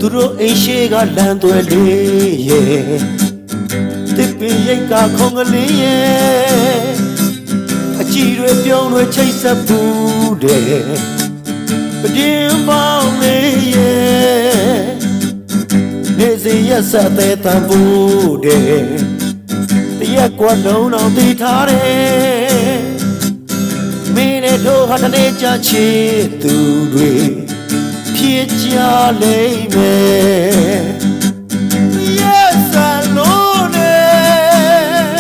သူတို့အိမ်ရှိကလမ်းသွဲလေးရဲ့တစ်ပင်ရိတ်ကခုံကလေးရဲ့အကြည့်တွေပြုံးတွေချိတ်ဆက်ဘူးတဲ့ပဒင်းပေါင်းလေးရဲ့နေစဉ်ရက်ဆက်သေးတန်ဘူးတဲ့တရက်ကွက်လုံးအောင်သိထားတယ်မင်းနဲ့တို့ဟာတနေ့ချချစ်သူတွေဖြစ်ကြလိမ့်မယ်ရက်ဆက်လို့နဲ့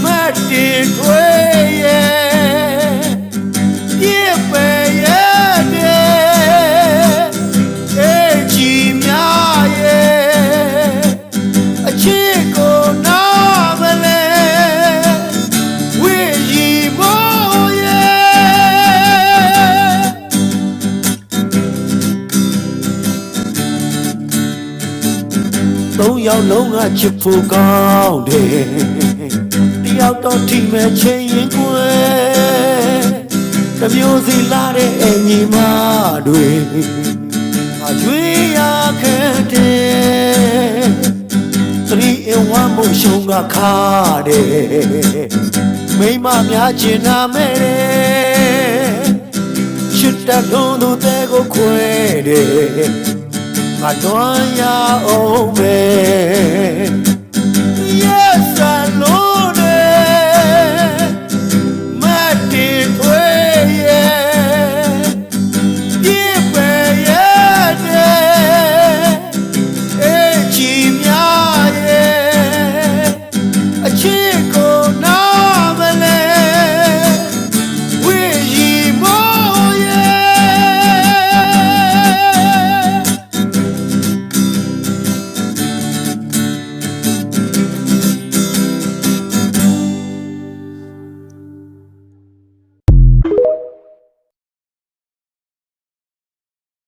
မတ်တီထွေးရဲ့ပြည့်ပဲရဲ့အေးကြီးများရဲ့အချစ်ကိုနားမလဲဝေးရီမို့သုံးယောက်လုံးကချစ်ဖို့ကောင်းတယ်တယောက်တော့ထိမဲ့ချိန်ရင်ကွယ်တမျိုးစီလာတဲ့အညီမတွေအရွေးရခဲ့တယ်သတိအဝမ်းမို့ရှုံးကခါတယ်မိမများချင်နာမဲ့တယ်ချစ်တတ်လုံးသူတဲ့ကိုခွဲတယ်ငါတွန်းရအောင်ပဲ